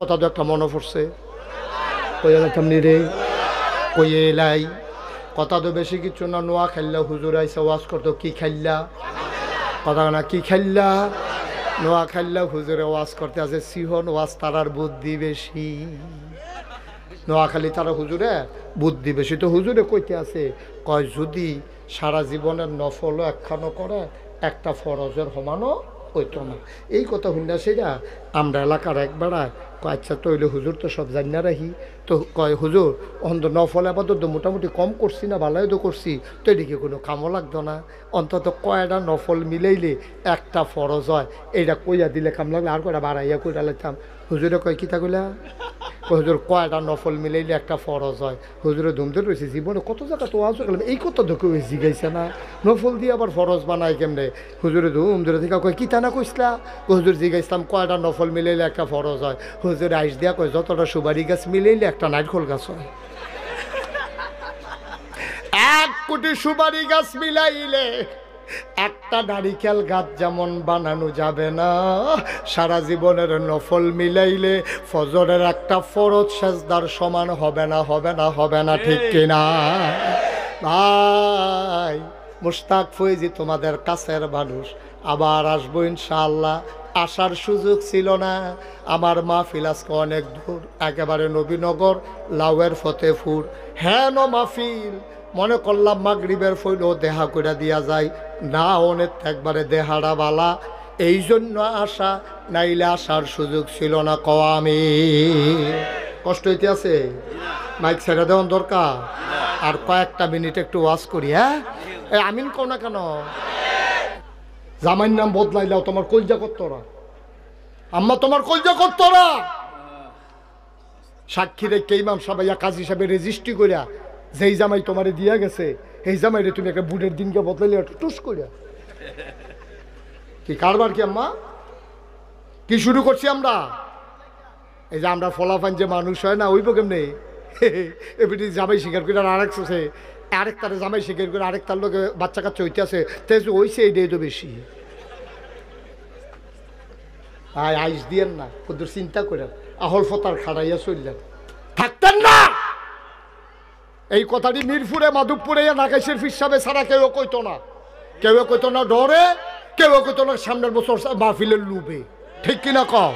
কথা তো একটা মনে পড়ছে কইলাম রে কইয়ে এলাই কথা তো বেশি কিছু না। নোয়া খেললা হুজুর আইসা ওয়াজ করতো কি খেললা কথা না কি খেললা নোয়া খেললা হুজুরে ওয়াজ করতে আছে সিহন ওয়াজ তারার বুদ্ধি বেশি। নোয়াখালী তারা হুজুরে বুদ্ধি বেশি তো হুজুরে কইতে আছে কয় যদি সারা জীবনের নফলও একখানো করে একটা ফরজের সমানও হইতো না। এই কথা শুননা সেটা আমরা এলাকার এক বেড়ায় কয় আচ্ছা তৈলে হুজুর তো সব জানি না রাখি তো কয় হুজুর অন্ত নফল আপাতত মোটামুটি কম করছি না ভালোই তো করছি তো এদিকে কোনো কামও লাগতো না অন্তত কয়টা নফল মিলাইলে একটা ফরজ হয় এইটা কইয়া দিলে কাম লাগলে আর কয়টা বাড়াইয়া কইরা লাগতাম। হুজুরে কয় কিতা কইলা হুজুর কয়টা নফল মিলাইলে একটা ফরজ হয়। হুজুরে ধুমতে রয়েছে জীবনে কত জায়গা তো আজ গেলাম এই কথা তো কেউ জিগাইছে না নফল দিয়ে আবার ফরজ বানায় কেমনে। হুজুরে ধুম ধরে থেকে কয় কিতা না কইসলা হুজুর জিগাইছিলাম কয়টা নফল মিলাইলে একটা ফরজ হয়। হুজুরে আইস দিয়া কয় যতটা সুবারি গাছ মিলাইলে একটা নারকেল গাছ হয়। 1 কোটি সুবারি গাছ মিলাইলে একটা নারিকেল গাছ যেমন বানানো যাবে না সারা জীবনের নফল মিলাইলে ফজরের একটা ফরজ সেজদার সমান হবে না হবে না হবে না ঠিক কিনা ভাই। মুশতাক ফৈজি তোমাদের কাছের মানুষ আবার আসবো ইনশাআল্লাহ। আসার সুযোগ ছিল না আমার মাহফিল আজকে অনেক দূর একেবারে নবীনগর লাউয়ের ফতেপুর হ্যাঁ মাহফিল মনে করলাম মাগরিবের ফইলেও দেহা করে দিয়া যায় না অনেক একবারে দেহাড়া বালা এই জন্য আসা নাইলে আসার সুযোগ ছিল না কওয়া আমি কষ্ট হইতে আছে মাইক ছেড়ে দেওয়ার দরকার আর কয়েকটা মিনিট একটু ওয়াজ করি। হ্যাঁ আমিন কও না কেন জামাইর নাম বদলাইলাও তোমার কলজা করতরা আম্মা তোমার কলজা করতরা সাক্ষী রেখে ইমাম সাহেব কাজী সাহেব রেজিস্ট্রি করিয়া যেই জামাই তোমারে দিয়া গেছে এই জামাইরে তুমি একটা বুড়ের দিনকে বদলাইলে একটু টুস করিয়া কি কারবার কি আম্মা কি শুরু করছি আমরা এই যে আমরা ফলাফান যে মানুষ হয় না ওইব কেমনে এমনি জামাই স্বীকার করে আরেকটারে জামাই স্বীকার করে আরেকটার লোকে বাচ্চা কাচ্চা হইতে আছে তেজ ওইছে এইটাই তো বেশি আইস দিয়েন না কত চিন্তা করেন আহল ফতার খাড়াইয়া চললেন থাকতেন না। এই কথাটি মিরপুরে মাধবপুরে নাকাইশের ফিসাবে ছাড়া কেউ কইতো না ডরে কেউ কইতো না সামনের বছর মাহফিলের লুবে ঠিক কিনা কও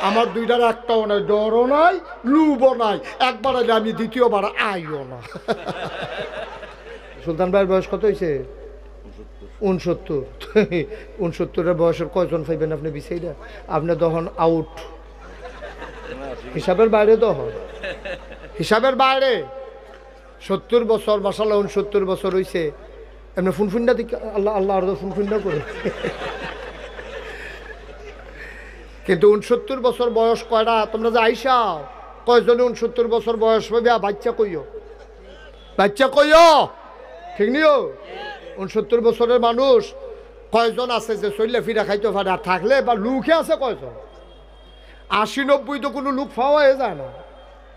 আমার দুইটার একটাও নাই ডরও নাই লুবও নাই একবার আইলে আমি দ্বিতীয়বার আইও না। সুলতান ভাইয়ের বয়স কত হয়েছে 69 বয়সের কয়জন পাইবেন আপনি বিষয়টা আপনি তখন আউট হিসাবের বাইরে তখন হিসাবের বাইরে 70 বছর মাশাআল্লাহ 69 বছর হয়েছে এমনি ফুনফুন্ডা দিকে আল্লাহ আল্লাহ আর ফুনফুন্ডা করে কিন্তু 69 বছর বয়স কয়টা তোমরা যে আইসা কয়জনে 69 বছর বয়স পাবে বাচ্চা কইও ঠিক নিও 69 বছরের মানুষ কয়জন আছে যে চললে ফিরা খাইতে পারে আর থাকলে বা লুকে আছে কয়জন 80-90 তো কোনো লুক পাওয়া হয়ে যায় না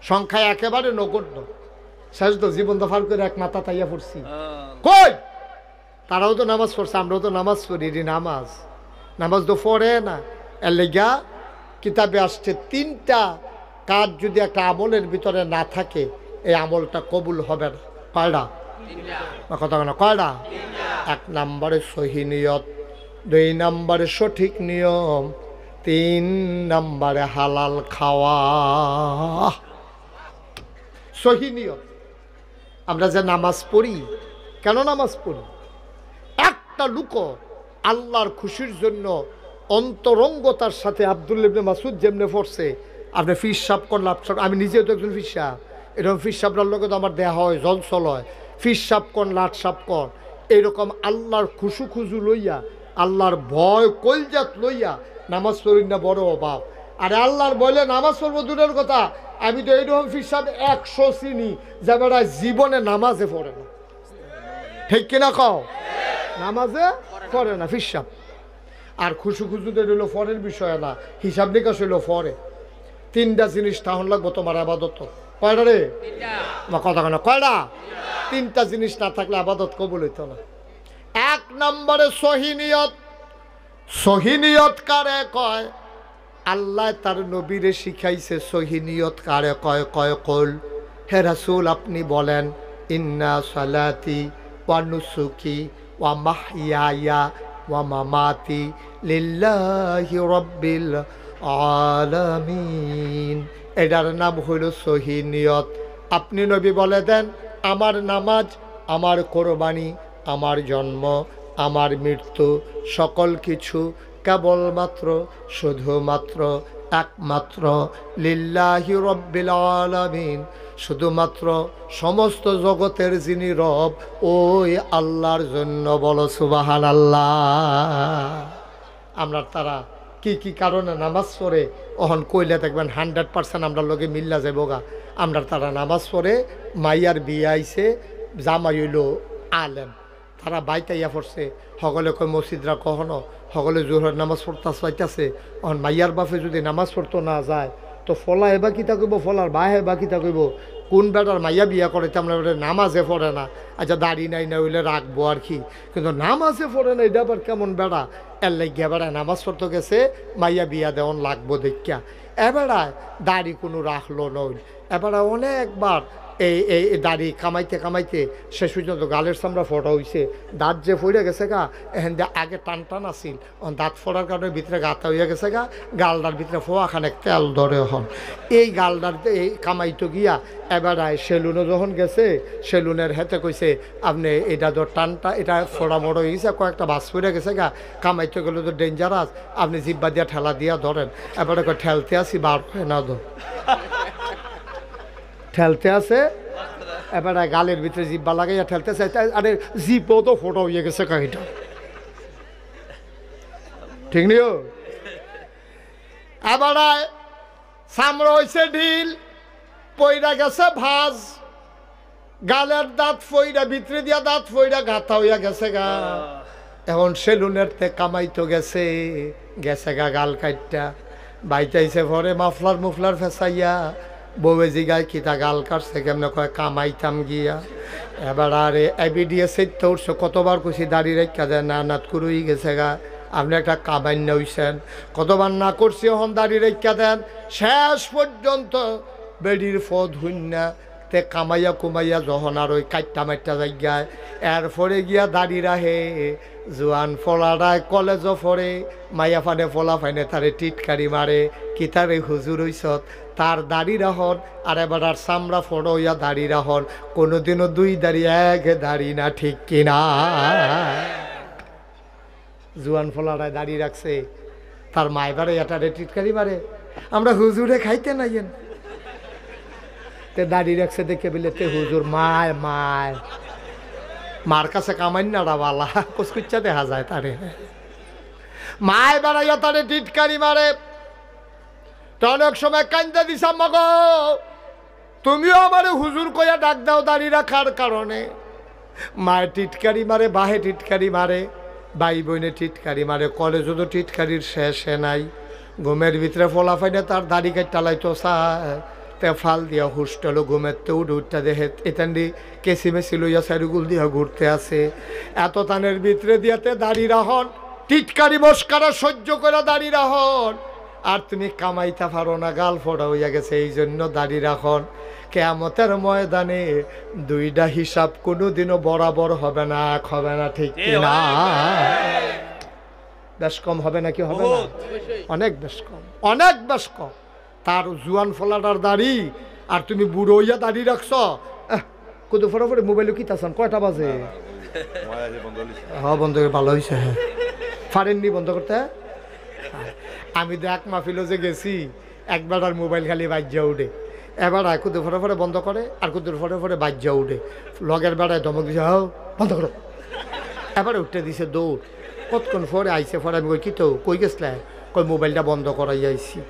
সংখ্যায় একেবারে নগণ্য শেষ তো জীবন দফার করে এক মাথা তাইয়া পড়ছি কই তারাও তো নামাজ পড়ছে আমরাও তো নামাজ পড়ি নামাজ তো পড়ে না এর লেগা কিতাবে আসছে 3টা কাজ যদি একটা আমলের ভিতরে না থাকে এই আমলটা কবুল হবে না কয়টা কথা না কয়টা 1 নম্বরে সহি নিয়ত 2 নম্বরে সঠিক নিয়ম 3 নম্বরে হালাল খাওয়া সহি নিয়ত। আমরা যে নামাজ পড়ি কেন নামাজ পড়ি একটা লোক আল্লাহর খুশির জন্য অন্তরঙ্গতার সাথে আব্দুল্লাহ ইবনে মাসউদ যেমনে পড়ছে আপনি ফিস সাপ করলাম আমি নিজেও তো একজন ফিস সাপ এরকম ফিস সাপটার লোকে তো আমার দেহা হয় জলসল হয় ফিস সাপ কর লাট সাপ কর এইরকম আল্লাহর খুশু লইয়া আল্লাহর ভয় কলজাত লইয়া নামাজ পড়ি না বড় অভাব আরে আল্লাহর বলে নামাজ পড়বো দূরের কথা আমি তো এইরকম ফিস সাপ 100 চিনি যে বেড়া জীবনে নামাজে পড়ে না ঠিক কিনা কও নামাজে পড়ে না ফিস সাপ আর খুশুতে রইল ফরের বিষয় না হিসাব নিকাশ হইল ফরে 3টা জিনিস তাহলে লাগবো তোমার আবাদত কয়টা রে কথা কেন কয়টা 3টা জিনিস না থাকলে আবাদত কবুল হইতো না। 1 নম্বরে সহি নিয়ত কারে কয় আল্লাহ তার নবীরে শিখাইছে সহি নিয়ত কারে কয় কয় কল। হে রাসূল আপনি বলেন ইন্না সালাতি ওয়া নুসুকি ওয়া মাহইয়ায়া ওয়া মামাতি লিল্লাহি রাব্বিল আলামিন। এটার নাম হইল সহি নিয়ত। আপনি নবী বলে দেন আমার নামাজ, আমার কোরবানি, আমার জন্ম, আমার মৃত্যু, সকল কিছু কেবলমাত্র শুধুমাত্র একমাত্র লিল্লাহি রাব্বিল আলামিন, শুধুমাত্র সমস্ত জগতের যিনি রব ওই আল্লাহর জন্য। বলো সুবহানাল্লাহ। আমরা তারা কি কি কারণে নামাজ পড়ে ওহন কইলে দেখবেন 100% আমরা লগে মিল্লা যাবগা। আমরা তারা নামাজ পড়ে মাইয়ার বিয়ে আইছে, জামাই হইল আলেম, তারা বাইতাইয়া পড়ছে, সকলে কয় মসজিদরা কখনো সকলে জোহরের নামাজ পড়তে চাইতেছে। অহন মাইয়ার বাপে যদি নামাজ পড়তো না যায় তো ফলা এবার কিতা কইব, ফলার বাহে বা কিতা কইব, কোন বেটার মাইয়া বিয়া করে আমরা বেটা নামাজে পড়ে না, আচ্ছা দাড়ি নাই না হইলে রাখবো আর কি, কিন্তু নামাজে পড়ে না এটা আবার কেমন বেড়া। এর লাগিয়া বেড়া নামাজ পড়তে গেছে মাইয়া বিয়া দেওয়ান লাগবো দেখিয়া এবেড়ায় দাড়ি কোনো রাখলো নইল। এবারে অনেকবার এই দাড়ি কামাইতে কামাইতে শেষ পর্যন্ত গালের চামড়া ফোটা হয়েছে, দাঁত যে ফইরে গেছে গা, এখান দিয়ে আগে টান টান আসিল, দাঁত ফোড়ার কারণে ভিতরে গাতা হইয়া গেছে গা, গালডার ভিতরে ফোয়া খানেক তেল ধরে হন। এই গালডার এই কামাইতো গিয়া এবারায় সেলুনে যখন গেছে, সেলুনের হেতে কইছে আপনি এটা তো টানটা এটা ফোড়া বড় হয়ে গেছে, কয়েকটা বাস ফিরে গেছে গা, কামাইতে গেলে তো ডেঞ্জারাস, আপনি জিব্বা দিয়া ঠেলা দিয়া ধরেন। এবারে ঠেলতে আসি বার হয়ে না দো ঠেলতে আছে, এবারে গালের ভিতরে জিব্বা লাগাইয়া ঠেলতে চাই, আরে জিপও তো ফোটো হয়ে গেছে কাহিটা, ঠিক নিও। এবারে চামড়া হয়েছে ঢিল, পইরা গেছে ভাজ, গালের দাঁত ফইরা ভিতরে দিয়া দাঁত ফইরা গাথা হইয়া গেছে গা। এখন সেলুনের তে কামাইতো গেছে গেছে গা গাল কাটটা, বাইতাইছে পরে মাফলার মুফলার ফেসাইয়া বউয়ে জিগায় কিতা গাল কাটছে কেমনে, কয় কামাইতাম গিয়া। এবার আরে এবিডিএস তো উঠছে, কতবার কইছি দাঁড়িয়ে রেখা দেয়, না নাত করুই গেছে গা, আপনি একটা কামাইন্য হইছেন, কতবার না করছি এখন দাঁড়িয়ে রেখা দেন। শেষ পর্যন্ত বেডির ফদ হইনা তে কামাইয়া কুমাইয়া যখন আর ওই কাইটটা মাইটটা জায়গায় এরপরে গিয়া দাঁড়ি রাহে জোয়ান ফলারায় কলেজও পড়ে, মাইয়া ফানে ফলা ফাইনে তারে টিটকারি মারে, কি তারে হুজুর হইছত তার দাড়ি রাহন, আর এবার আর চামড়া ফড় হইয়া দাড়ি রাহন, কোনোদিনও দুই দাড়ি এক দাড়ি না, ঠিক কিনা? জোয়ান ফলারায় দাড়ি রাখছে, তার মাইবারে এটারে টিটকারি মারে, আমরা হুজুরে খাইতে নাইয়েন তে দাড়ি রাখছে দেখে বলে তে হুজুর মায় মায় মার কাছে কামাই না বালা কুচকুচ্চা দেখা যায় তারে, মায় বাড়াইয়া তারে টিটকারি মারে। তো অনেক সময় কান্দা দিস মগ, তুমিও আমার হুজুর কইয়া ডাক দাও দাড়ি রাখার কারণে। মায়ের টিটকারি মারে, বাহে টিটকারি মারে, ভাই বোনে টিটকারি মারে, কলেজও তো টিটকারির শেষে নাই। ঘুমের ভিতরে ফলা ফাইনে তার দাড়ি কাটালাইতো চায়, তে ফাল দিয়া হুস্টেল ঘুমের তে উঠটা দেখে এতান্ডি কেসি মেসি লইয়া সাইরুগুল দিয়া ঘুরতে আছে। এত তানের ভিতরে দিয়াতে দাড়ি রাহন, টিটকারি মস্কারা সহ্য করে দাড়ি রাহন, আর তুমি কামাইতে পারো না, গাল ফোড়া হইয়া গেছে, এই জন্য দাড়ি রাখন। কিয়ামতের ময়দানে দুইটা হিসাব কোনোদিনও বরাবর হবে না, এক হবে না, ঠিক কিনা? বেশ কম হবে নাকি হবে না? অনেক বেশ কম, অনেক বেশ কম। তার জুয়ান ফলাটার দাড়ি আর তুমি বুড়ো হইয়া দাড়ি রাখছ, কত ফটাফট মোবাইলে কি তাছান, কয়টা বাজে? হ্যাঁ বন্ধ করে ভালো হয়েছে, হ্যাঁ পারেননি বন্ধ করতে। আমি তো এক মাহফিলে যে গেছি, একবার আর মোবাইল খালি বাজ্যা উঠে, এবার কুদু ফটে ফটে বন্ধ করে, আর কুদুর ফটে ফটে বাজ্যা উঠে, লগের বেড়ায় ধমক দিছে, হাও বন্ধ করো, এবারে উঠতে দিছে দৌড়। কতক্ষণ পরে আইসে, পরে আমি কই কি তো কই গেছলে, কই মোবাইলটা বন্ধ করাই আইসি।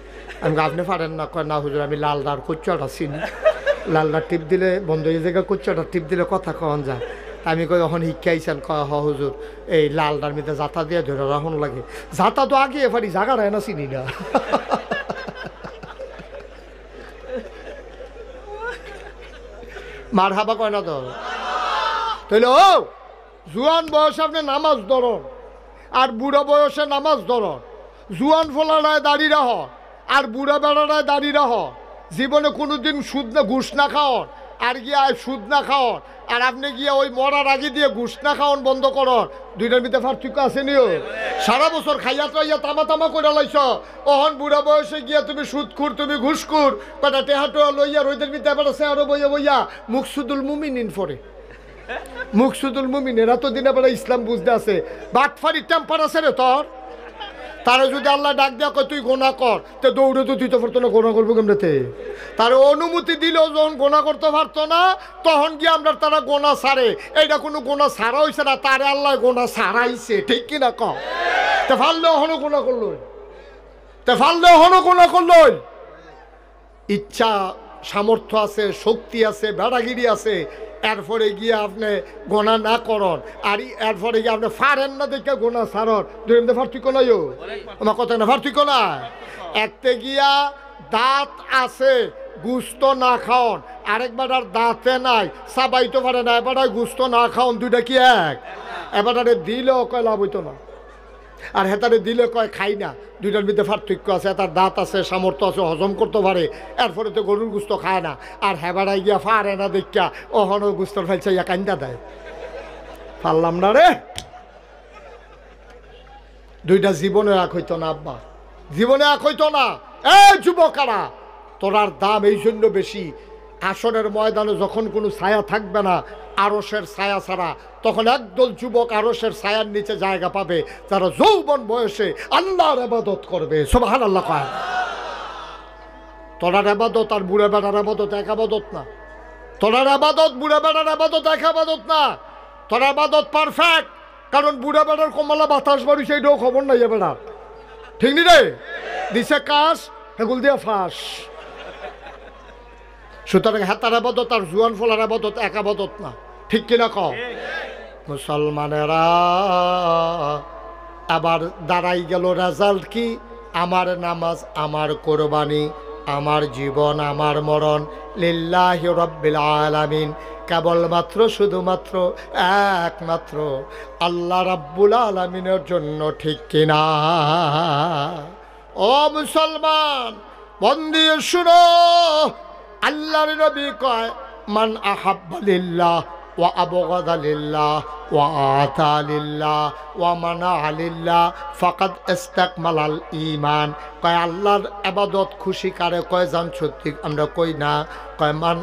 আমি আপনি পারেন না, কয় না হুজুর আমি লালদার কুচ্চাটা চিনি, লালদার টিপ দিলে বন্ধ হয়ে যায়, কুচ্চাটা টিপ দিলে কথা কন যায়। আমি কই এখন শিক্ষা আইসেন, কয় হ হুজুর এই লালদার মধ্যে জাতা দিয়ে ধরে রাখুন লাগে, জাতা তো আগে এফারি জাগা রায় না চিনি না। মার হাবা কয় না তো, তাইলে ও জুয়ান বয়সে আপনি নামাজ ধরন, আর বুড়ো বয়সে নামাজ ধরন, জুয়ান ফলানায় দাঁড়িয়ে রাহ, আর বুড়া বেড়ারা দাঁড়িয়ে রহ জীবনে কোনোদিন সুদ না ঘুষ না খাওয়ার আর গিয়া সুদ না খাওয়ার আর আপনি গিয়া ওই মরার আগে দিয়ে ঘুষ না খাওয়ান বন্ধ করার দুইটার ভিতরে পার্থক্য আছে নিও সারা বছর খাইয়া তো তামা তামা করে লাইছ অহন বুড়া বয়সে গিয়া তুমি সুদখুর তুমি ঘুষখুর কটা টেহাটো লইয়া রইদের ভিতরে এবার আছে আরো বইয়া বইয়া মুকসুদুল মুমিনিন পরে মুকসুদুল মুমিন এরা তো দিনে বেলা ইসলাম বুঝতে আছে বাটফারি টেম্পার আছে রে তোর তারা যদি আল্লাহ ডাক দেওয়া কয় তুই গোনা কর তো দৌড়ে তো তুই তো পারতো না গোনা করবো কেমনেতে তার অনুমতি দিলেও যখন গোনা করতে পারতো না তখন গিয়ে আমরা তারা গোনা সারে এইটা কোনো গোনা সারা হয়েছে না তারে আল্লাহ গোনা সারাইছে ঠিক কিনা কম তে ফাললেও হনো গোনা করলো তে ফাললেও হনো গোনা করলো ইচ্ছা সামর্থ্য আছে শক্তি আছে বেড়াগিরি আছে এরপরে গিয়ে আপনি গোনা না করন আর এরপরে গিয়ে আপনি ফারেন না দেখে গোনা সারন দুই পার্থক্য নাই আমার কথা না পার্থক্য না একতে গিয়া দাঁত আছে গুস্ত না খাওন আরেকবার আর দাঁতে নাই সাবাইতে পারে না এবার গুস্ত না খাওন দুইটা কি এক এবারে দিলেও কয় লাভ হইতো না আর হেতারে দিলে কয় খাই না দুইটার মধ্যে পার্থক্য আছে তার দাঁত আছে সামর্থ্য আছে হজম করতে পারে এরপরে তো গরুর গুস্ত খায় না আর হেবাড়াই গিয়া ফারে না দেখা ওখানে গুস্তর ফেলছে ইয়া কান্দা দেয় পারলাম না রে দুইটা জীবনে এক হইতো না আব্বা জীবনে এক হইতো না এই যুবকারা তোরার দাম এই জন্য বেশি আসনের ময়দানে যখন কোনো ছায়া থাকবে না আরশের ছায়া ছাড়া তখন একদল যুবক আরশের ছায়ার নিচে জায়গা পাবে যারা যৌবন বয়সে আল্লাহর ইবাদত করবে সুবহানাল্লাহ কয় তোরার ইবাদত আর বুড়া বেড়ার ইবাদত এক ইবাদত না তোরার ইবাদত বুড়া বেড়ার ইবাদত এক ইবাদত না তোর ইবাদত পারফেক্ট কারণ বুড়া বেড়ার কমলা বাতাস বাড়ি সেইটাও খবর নাই বেড়া ঠিক নি রে দিছে কাশ হেগুল দিয়া ফাঁস সুতরাং হাতার আবাদত আর জুয়ান ফলার আবাদত এক আবাদত না ঠিক কিনা কও মুসলমানেরা আবার দাঁড়াই গেল রেজাল্ট কি আমার নামাজ আমার কোরবানি আমার জীবন আমার মরণ লিল্লাহি রাব্বিল আলামিন কেবলমাত্র শুধুমাত্র একমাত্র আল্লাহ রাব্বুল আলামিনের জন্য ঠিক কিনা ও মুসলমান মন দিয়ে শুনো আল্লাহর নবী কয় মান আহাব্বা লিল্লাহ ওয়া আবগাদা লিল্লাহ ওয়া আতা লিল্লাহ ওয়া মানা লিল্লাহ ফাকাদ ইস্তাকমালাল ঈমান কয় আল্লাহর ইবাদত খুশি করে কয় জান সত্যি আমরা কই না কয় মান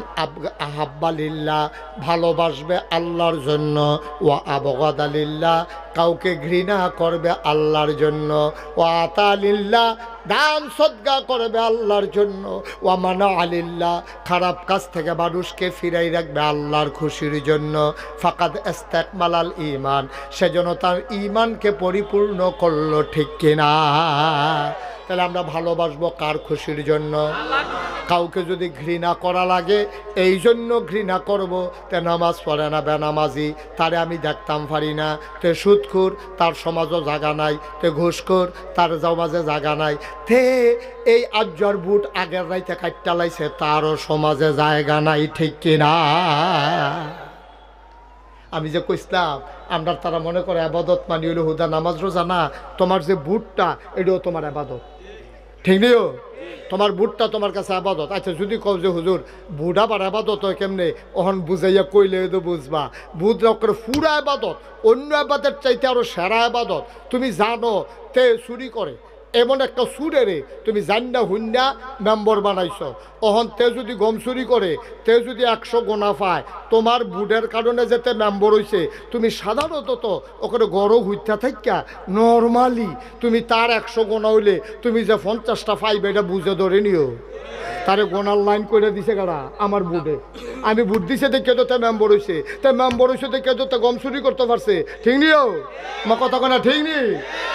আহাব্বা লিল্লাহ ভালোবাসবে আল্লাহর জন্য ওয়া আবগাদা লিল্লাহ কাউকে ঘৃণা করবে আল্লাহর জন্য ওয়া আতা লিল্লাহ দান সদকা করবে আল্লাহর জন্য ওয়া মানা লিল্লাহ খারাপ কাজ থেকে মানুষকে ফিরাই রাখবে আল্লাহর খুশির জন্য ফাকাদ ইস্তাকমালাল ঈমান সেজন্য তার ঈমানকে পরিপূর্ণ করলো ঠিক কিনা তাহলে আমরা ভালোবাসবো কার খুশির জন্য কাউকে যদি ঘৃণা করা লাগে এই জন্য ঘৃণা করব তে নামাজ পড়ে না বেনামাজি তারে আমি দেখতাম পারি না তে সুদখোর তার সমাজও জায়গা নাই তে ঘুষখোর তার সমাজে জায়গা নাই তে এই আজ্জর বুট আগের রাইতে কাটটা লাইছে তারও সমাজে জায়গা নাই ঠিক কিনা আমি যে কইছিলাম আমরা তারা মনে করে আবাদত মানি হলো হুদা নামাজ রোজা না তোমার যে বুটটা এটাও তোমার আবাদত ঠিক নিও তোমার বুটটা তোমার কাছে আবাদত আচ্ছা যদি কও যে হুজুর বুট আবার আবাদত হয় কেমনে ওহন বুঝাইয়া কইলে তো বুঝবা বুট করে পুরা আবাদত অন্য আবাদের চাইতে আরো সেরা আবাদত তুমি জানো তে চুরি করে এমন একটা সুরে রে তুমি জান্না হুন্না মেম্বর বানাইছ ওহন তে যদি গম চুরি করে তে যদি 100 গোনা পায় তোমার বুডের কারণে যেতে মেম্বর হইছে তুমি সাধারণত তো ওখানে গড় হইতা থাকা নর্মালি তুমি তার 100 গোনা হইলে তুমি যে 50টা পাইবে এটা বুঝে ধরে নিও তারে গোনার লাইন করে দিছে গাড়া আমার বুডে আমি বুট দিছে দেখে তো তে মেম্বর হইছে দেখে তো গম চুরি করতে পারছে ঠিক নিও আমার কথা কোনা ঠিক নি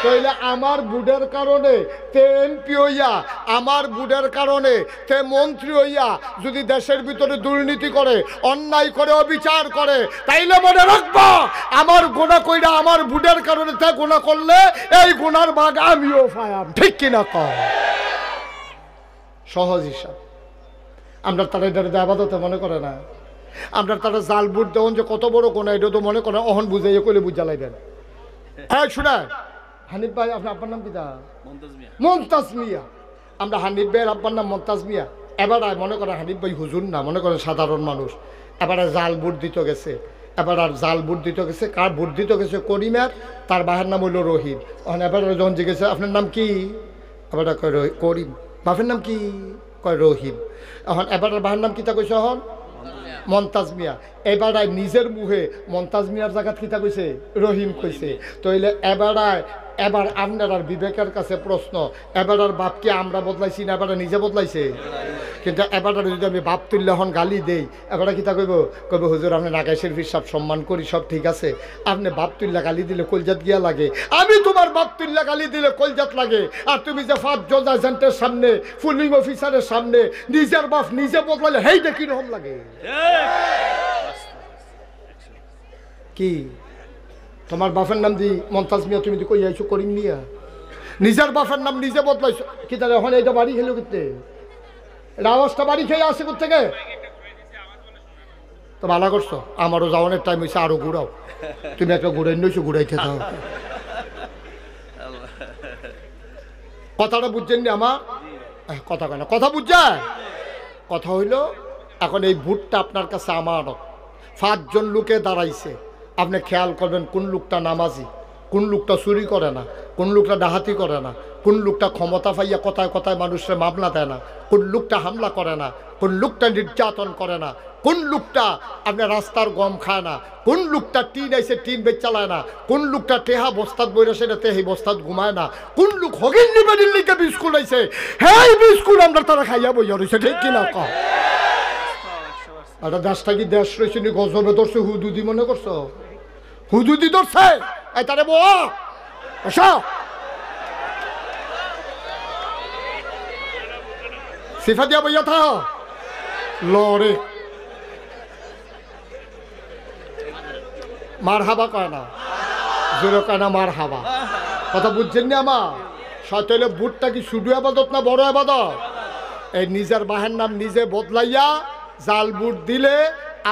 তাইলে আমার বুডের কারণে তে এমপি হইয়া আমার বুডের কারণে তে মন্ত্রী হইয়া যদি দেশের ভিতরে দুর্নীতি করে অন্যায় করে অবিচার করে তাইলে মনে রাখবা আমার গোনা কইরা আমার বুডের কারণে তে গোনা করলে এই গোনার ভাগ আমিও পাইলাম ঠিক কিনা কও সহজ হিসাব আমরা তারা এটা আবাদতে মনে করে না আমরা তারা জাল বুট দেন যে কত বড় গোনা এটা তো মনে করে অহন বুঝাইয়া কইলে বুঝা লাইবেন এই শুনা হানিফ ভাই আপনার নাম কি দা মুমতাজ মিয়া আমরা হানিফ ভাইয়ের আব্বার নাম মমতাজ মিয়া। এবার মনে করেন হানিফ ভাই হুজুর না, মনে করেন সাধারণ মানুষ। এবারে জাল ভোট দিতে গেছে, এবার আর জাল ভোট দিতে গেছে। কার ভোট দিতে গেছে? করিমের। তার বাহের নাম হইল রহিম। এবার যখন জিজ্ঞেসে আপনার নাম কি, এবার কয় করিম। বাপের নাম কি? কয় রহিম। এখন এবার বাহের নাম কিতা কইছে? এখন মমতাজ মিয়া। এবার নিজের মুখে মমতাজ মিয়ার জায়গাত কিতা কইছে? রহিম কইছে। তাইলে এবার আপনার আর বিবেকের কাছে প্রশ্ন, এবার আর বাপকে আমরা বদলাইছি না, এবার নিজে বদলাইছে? কিন্তু এবার যদি আমি বাপ তুললে হন গালি দেই, এবার কিতা কইব? কইব হুজুর আপনি নাগাই শরীফ সব সম্মান করি, সব ঠিক আছে, আপনি বাপ তুললে গালি দিলে কলজাত গিয়া লাগে। আমি তোমার বাপ তুললে গালি দিলে কলজাত লাগে, আর তুমি যে 5 জন এজেন্টের সামনে, পুলিং অফিসারের সামনে নিজের বাপ নিজে বদলাইলে হেইটা কিরকম লাগে? কি তোমার বাপের নাম দি মমতাজ মিয়া, তুমি কই আইছো করিম মিয়া? নিজের বাপের নাম নিজে বদলাইছো কি? তাহলে এখন এইটা বাড়ি খেলো করতে, এটা আওয়াজটা বাড়ি খেয়ে আসে কোথেকে? তো ভালো করছো, আমারও যাওয়ানোর টাইম হয়েছে, আরো ঘুরাও। তুমি একটা ঘুরাই নিয়েছো, ঘুরাইতে থাও। কথাটা বুঝছেন নি আমার? কথা কেন কথা বুঝছেন? কথা হইল এখন এই ভোটটা আপনার কাছে আমানত। 5 জন লোকে দাঁড়াইছে, আপনি খেয়াল করবেন কোন লোকটা নামাজি, কোন লোকটা চুরি করে না, কোন লোকটা ডাহাতি করে না, কোন লোকটা ক্ষমতা পাইয়া কথায় কথায় মানুষের মামলা দেয় না, কোন লোকটা হামলা করে না, কোন লোকটা নির্যাতন করে না, কোন লোকটা আপনার রাস্তার গম খায় না, কোন লোকটা টিন আইসে টিন বেচ চালায় না, কোন লোকটা টেহা বস্তাত বইরে সেটা তেহি বস্তাত ঘুমায় না, কোন লোক হগিন নিবেদিন লিখে বিস্কুট আইসে, হ্যাঁ বিস্কুট আমরা তারা খাইয়া বইয়া রয়েছে, ঠিক কিনা কম? একটা দেশটা কি দেশ রয়েছে নি? গজবে ধরছে হুদুদি মনে করছো? হুদুদি ধরছে তারে বসা সিফা দিয়া বইয়া থা লড়ে মার হাবা কয় না, জোরে কয় না মার হাবা। কথা বুঝছেন না আমার? সচলে বুটটা কি শুধু আবাদত না বড় আবাদত? এই নিজের বাহের নাম নিজে বদলাইয়া জাল বুট দিলে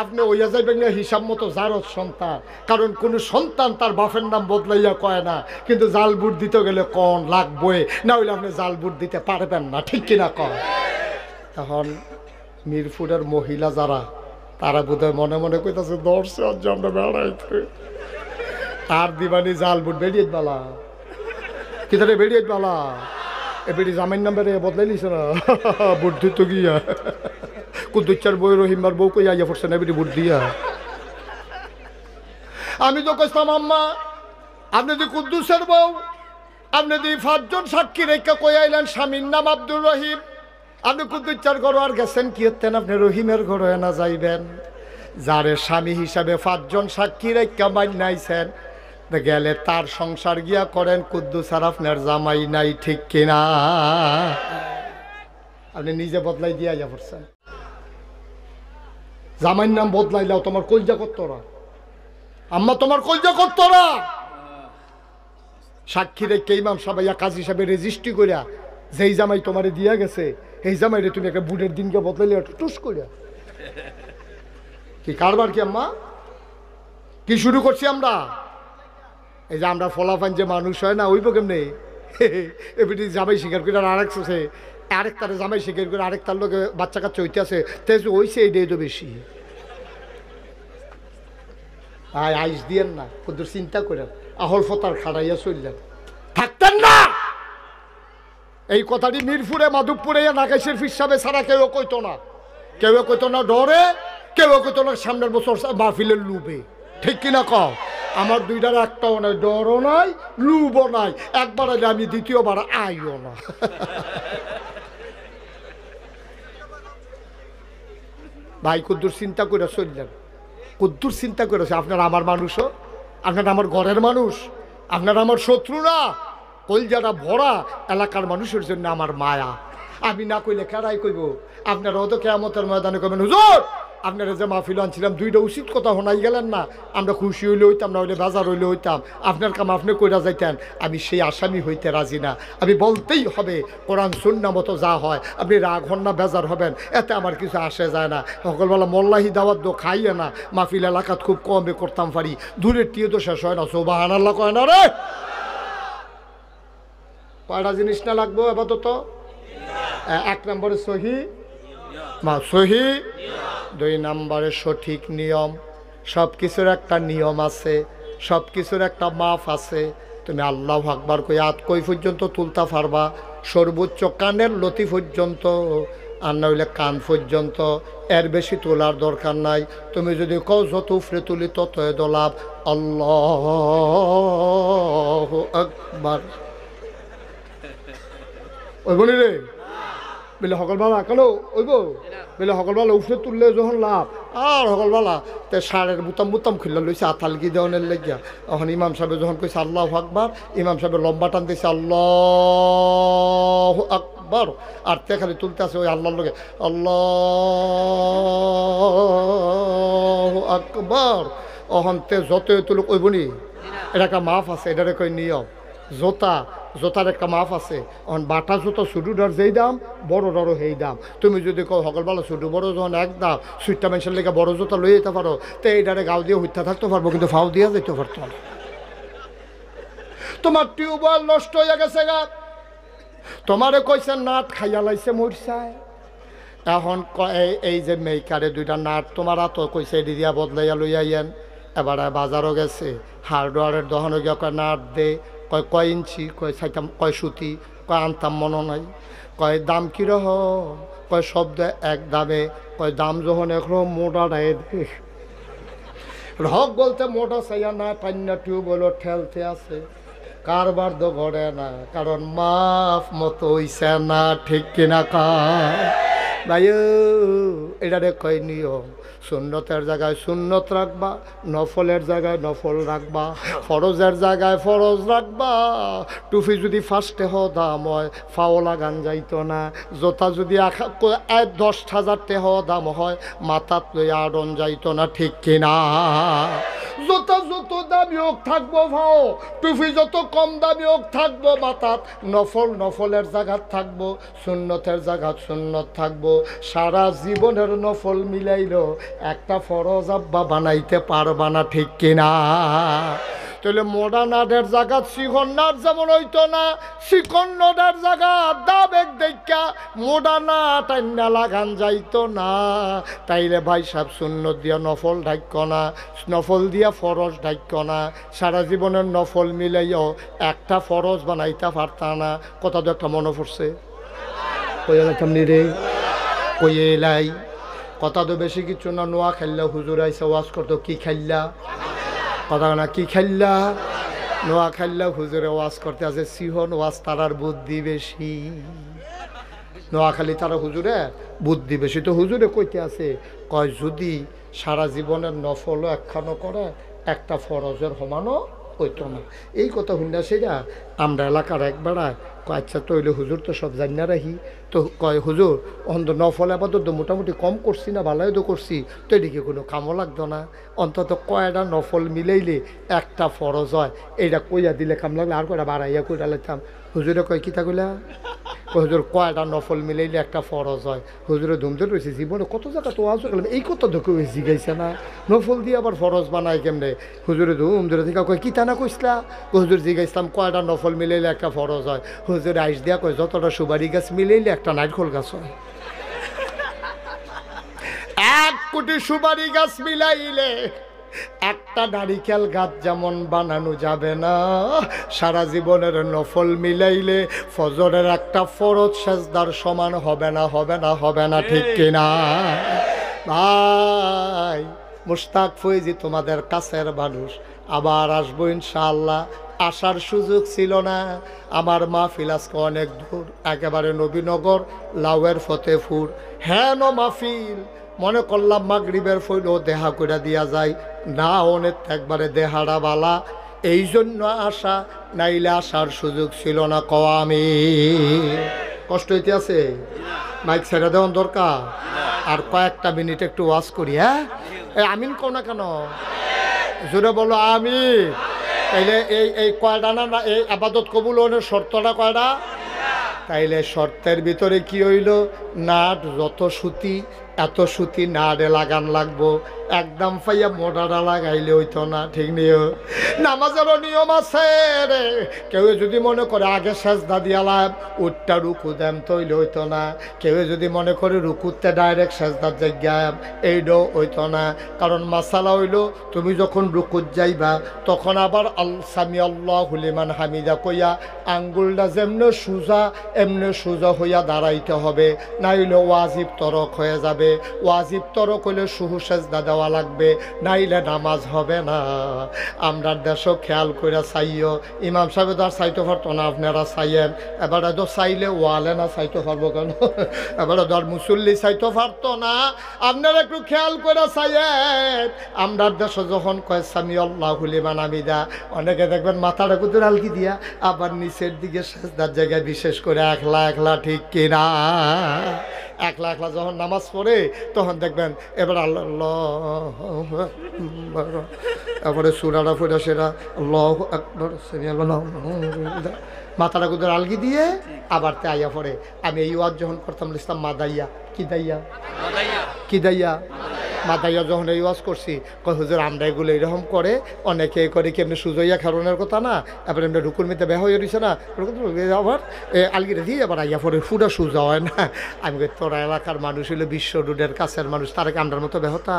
আপনি ওইয়া যাইবেন না হিসাব মতো জারজ সন্তান। কারণ কোনো সন্তান তার বাপের নাম বদলাইয়া কয় না, কিন্তু জাল বুট দিতে গেলে কন লাগবে, না হইলে আপনি জাল বুট দিতে পারবেন না, ঠিক কিনা কয়? এখন মিরপুরের মহিলা যারা, তারা বোধহয় মনে মনে কইতাছে দর্শে আজ আমরা বেড়াইতে আর দিবানি জাল বুট বেরিয়ে বালা কি তারে বেরিয়ে বালা এ বেরি জামাইন নাম্বারে বদলাই নিছে না বুট দিত গিয়া কুদ্দুচ্চার বই রহিমার বউ কই আইয়া পড়ছে না বেরি বুট দিয়া। আমি তো কইতাম আম্মা আপনি যে কুদ্দুসের বউ, আপনি যে 5 জন সাক্ষী রেখা কই আইলেন স্বামীর নাম আব্দুর রহিম, আপনি কুদ্দুচ্চার ঘর আর গেছেন কি হতেন? আপনি রহিমের ঘরে না যাইবেন, যারে স্বামী হিসাবে 5 জন সাক্ষী রেখা মাইনাইছেন, গেলে তার সংসার গিয়া করেন। কুদ্দুস আর আপনার জামাই নাই, ঠিক কিনা? আপনি নিজে বদলাই দিয়া যা পড়ছেন। জামাইর নাম বদলাইলাও তোমার কলজা করতরা, আম্মা তোমার কলজা করতরা। সাক্ষী রেখে ইমাম সাহেব কাজী সাহেব রেজিস্ট্রি করিয়া যেই জামাই তোমারে দিয়া গেছে এই জামাইরে তুমি একটা বুটের দিনকে বদলাইলে টুস করিয়া কি কারবার? কি আম্মা কি শুরু করছি আমরা? এই যে আমরা ফলাফান যে মানুষ হয় না, ওইব কেমনে এবিটি জামাই স্বীকার করে আরেক তারে জামাই স্বীকার করে আরেক তার লোকে বাচ্চা কাচ্চা হইতে আছে, তেজ ওইছে এইটাই তো বেশি। আইস দিয়েন না, কুদ্দুর চিন্তা করেন, আহল ফতার খাড়াইয়া চললেন, থাকতেন না। এই কথাটি মিরপুরে মাধবপুরে নাগাইশের ফিসাবে ছাড়া কেউ কইতো না, কেউ কইতো না ডরে, কেউ কইতো না সামনের বছর মাহফিলের লুবে, ঠিক কিনা কও? আমার দুইটার একটাও নাই, ডরও নাই লুবও নাই। একবার আইলে আমি দ্বিতীয়বার আইও না। ভাই কুদ্দুর চিন্তা করে চললেন, কুদ্দুর চিন্তা করেছে আপনার আমার মানুষও, আপনার আমার ঘরের মানুষ, আপনার আমার শত্রু না, কলজাটা ভরা এলাকার মানুষের জন্য আমার মায়া। আমি না কইলে কারাই কইব? আপনারাও তো কিয়ামতের ময়দানে কইবেন হুজুর আপনারা যে মাহফিল আনছিলাম দুইটা উচিত কথা শোনাই গেলেন না, আমরা খুশি হইলে হইতাম, না হইলে বাজার হইলে হইতাম, আপনার কাম আপনি কইরা যাইতেন। আমি সেই আসামি হইতে রাজি না, আমি বলতেই হবে কোরআন সুন্নাহ মতো যা হয়। আপনি রাগ হন না, বেজার হবেন, এতে আমার কিছু আসে যায় না। সকালবেলা মোল্লাহি দাওয়াত দো খাইয়ে না, মাহফিল এলাকাত খুব কমে করতাম পারি, দূরের টিয়ে তো শেষ হয় না। সুবহানাল্লাহ কয় না রে? কয়টা জিনিস না লাগবো আপাতত? এক নম্বরে সহি সহি, 2 নম্বরে সঠিক নিয়ম। সব কিছুর একটা নিয়ম আছে, সব কিছুর একটা মাপ আছে। তুমি আল্লাহু আকবার কই পর্যন্ত তুলতে পারবা? সর্বোচ্চ কানের লতি পর্যন্ত, আর না হইলে কান পর্যন্ত, এর বেশি তোলার দরকার নাই। তুমি যদি কও যত উফরে তুলি তত দোলাপ। আল্লাহু আকবার। ওই বলি রে বলে সকালবেলা কেন ওইব বলে সকালবেলা উফরে তুললে যখন লাভ, আর সকালবেলা তে সারের বুতাম খুললে লইছে আথালকি দেওয়ানের লেগিয়া। তখন ইমাম সাহেব যখন কইছে আল্লাহু আকবার, ইমাম সাহেবের লম্বা টান দিয়েছে আল্লাহু আকবার, আর তে খালি তুলতে আছে ওই আল্লাহর লগে আল্লাহু আকবার। অহন তে যতই তুলুক ওই বনি, এটা একটা মাফ আছে, এটারে কই নিয়ম। জোতার একটা মাপ আছে। এখন বাটা জুতো ছোটোটার যেই দাম, বড়োটারও সেই দাম। তুমি যদি কো সকালবেলা ছোটো বড়ো যখন এক দাম, সুইটটা মানুষের লেগে বড়ো জুতো লই যেতে পারো, তো এইটারে গাও দিয়ে হইতে থাকতে পারবো, কিন্তু ফাও দিয়া যেতে পারতো না। তোমার টিউবওয়েল নষ্ট হয়ে গেছে গা, তোমারে কইছে নাট খাইয়া লাইছে মরছায়। এখন এই যে মেইকারে 2টা নাট তোমার তো কইছে এডি দিয়া বদলাইয়া লইয়া আইয়েন। এবারে বাজারও গেছে, হার্ডওয়ারের দোকানে গিয়ে কয় নাট দে, কয় ইঞ্চি, কয় চাইতাম, কয় সুতি, কয় আনতাম মনে নাই, কয় দাম কীরকম, কয় শব্দ এক দামে, কয় দাম যখন এখন মোটা দেয় রক বলতে মোটা চাইয়া না, টান্না টিউবওয়েল ঠেলতে আছে, কারবার তো ঘরে না, কারণ মাফ মতো হইছে না, ঠিক কিনা ভাই? এটারে কয় নিয়ম। সুন্নতের জায়গায় সুন্নত রাখবা, নফলের জায়গায় নফল রাখবা, ফরজের জায়গায় ফরজ রাখবা। টুপি যদি ফার্স্টে দাম হয়, ফাও লাগান যাইতো না। জোতা যদি 10,000 টাকা দাম হয়, মাথাত লই আড়ন যাইতো না, ঠিক কিনা? জোতা যত দামি হোক থাকবো ভাও, টুপি যত কম দামি হোক থাকবো মাথাত। নফলের জায়গাত থাকবো, সুন্নতের জায়গাত সুন্নত থাকবো। সারা জীবনের নফল মিলাইল একটা ফরজ আব্বা বানাইতে পারবা না, ঠিক কিনা? তাহলে মোডা নাটের জায়গাত শিখন নাট যেমন হইতো না, শিখন নাটের জায়গা দাবেক দেখা মোডা নাট আইনা লাগান যাইতো না। তাইলে ভাই সাহেব সুন্নত দিয়া নফল ঢাক্য না, নফল দিয়া ফরজ ঢাক্য না। সারা জীবনের নফল মিলাইও একটা ফরজ বানাইতে পারতা না। কথা তো একটা মনে পড়ছে, কইলাম রে কই এলাই। কথা তো বেশি কিছু না, নোয়া খেললা হুজুর আইসা ওয়াজ করতো, কি খেললা? কথা না কি খেললা? নোয়া খেললা হুজুরে ওয়াজ করতে আছে, সিহন ওয়াজ তারার বুদ্ধি বেশি। নোয়াখালী তারা হুজুরে বুদ্ধি বেশি। তো হুজুরে কইতে আছে, কয় যদি সারা জীবনের নফলও একখানো করে, একটা ফরজের সমানও হইতো না। এই কথা শুননা সেটা আমরা এলাকার এক বেড়ায় কয় আচ্ছা তৈলে হুজুর তো সব জানিয়া রাখি। তো কয় হুজুর অন্ত নফল আপাতত তো মোটামুটি কম করছি না, ভালোই তো করছি, তো এদিকে কোনো কামও লাগতো না। অন্তত কয়টা নফল মিলাইলে একটা ফরজ হয়, এইটা কইয়া দিলে কাম লাগলে আর কয়টা বাড়াইয়া কইরা লাইতাম। হুজুরে কয় কিতা কইলা? হুজুর কয়টা নফল মিলাইলে একটা ফরজ হয়। হুজুরে ধুমতে রয়েছে, জীবনে কত জায়গা তো আজ গেলাম, এই কথা তো কেউ জিগাইছে না, নফল দিয়ে আবার ফরজ বানায় কেমনে? হুজুরে ধুম ধরে থেকে কয় কিতা না কইসলা? হুজুর জিগাইছিলাম কয়টা নফল মিলাইলে একটা ফরজ হয়। হুজুর আইস দিয়া কয় যতটা সুবারি গাছ মিলাইলে একটা নারকেল গাছ হয়। 1 কোটি সুবারি গাছ মিলাইলে একটা নারিকেল গাছ যেমন বানানো যাবে না, সারা জীবনের নফল মিলাইলে ফজরের একটা ফরজ সেজদার সমান হবে না, হবে না, হবে না, ঠিক কিনা? ভাই মুশতাক ফৈজি তোমাদের কাছের মানুষ, আবার আসবো ইনশাআল্লাহ। আসার সুযোগ ছিল না, আমার মাহফিল আজকে অনেক দূর, একেবারে নবীনগর লাউয়ের ফতেপুর। হ্যাঁ মাহফিল মনে করলাম মাগরিবের ফইলেও দেহা করে দিয়া যায় না, অনেক একবারে দেহারা বালা, এই জন্য আসা, নাইলে আসার সুযোগ ছিল না। কওয়া আমি কষ্ট হইতে আছে, মাইক ছেড়ে দেওয়ার দরকার। আর কয়েকটা মিনিট একটু ওয়াজ করি। হ্যাঁ আমিন কও না কেন? জোরে বলো আমি। তাইলে এই কয়টা না, এই আবাদত কবুল হওয়ার শর্তটা কয়টা? তাইলে শর্তের ভিতরে কি হইল? নাট যত সুতি এত সুতি না রে লাগান লাগবো, একদম পাইয়া মোটাটা লাগাইলে হইতো না, ঠিক নিও। নামাজেরও নিয়ম আছে রে, কেউ যদি মনে করে আগে সেজদা দিয়ালাম উঠটা রুকু দেম তৈলে হইতো না, কেউ যদি মনে করে রুকুতে ডাইরেক্ট সেজদার জায়গায় এইটাও হইতো না। কারণ মাসালা হইল তুমি যখন রুকুত যাইবা তখন আবার সামি আল্লাহু লিমান হামিদা কইয়া আঙ্গুলটা যেমনে সোজা এমনি সোজা হইয়া দাঁড়াইতে হবে, নাইলে ওয়াজিব তরক হয়ে যাবে। ওয়াজিব তরক হইলে সুহু সেজদা দেওয়া লাগবে, নাইলে নামাজ হবে না। আমরা দেশও খেয়াল করে চাইও, ইমাম সাহেব তো আর চাইতে পারতো না, আপনারা চাইয়েন। এবারে তো চাইলে ওয়ালে না চাইতে পারবো কেন, এবারে ধর মুসল্লি চাইতে পারতো না, আপনারা একটু খেয়াল করে চাইয়েন। আমরা দেশে যখন কয় সামি আল্লাহু লিমান হামিদা, অনেকে দেখবেন মাথাটা কুতুর আলকি দিয়া আবার নিচের দিকে সেজদার জায়গায় বিশেষ করে একলা একলা, ঠিক কিনা? একলা একলা যখন নামাজ পড়ে তখন দেখবেন এবার আল্লাহ তারপরে সুরাটা ফুটা সেরা আল্লাহু আকবার মাথাটা কুতুর আলগি দিয়ে আবার তে আইয়া পড়ে। আমি এই ওয়াজ যখন করতাম লিখতাম মাদাইয়া, কি দাইয়া, কি দাইয়া, মাদাইয়া যখন এই ওয়াজ করছি কয় হুজুর আমরা এগুলো এরকম করে, অনেকে করে কি এমনি সুজইয়া খারণের কথা না, এবার এমনি ঢুকুর মিতে বেহ হয়ে রয়েছে না, আবার আলগিটা দিয়ে আবার আইয়া পরে ফুটা সুজা হয় না। আমি কই তোরা এলাকার মানুষ হইলো বিশ্ব রোডের কাছের মানুষ, তারা কি আমরার মতো বেহতা?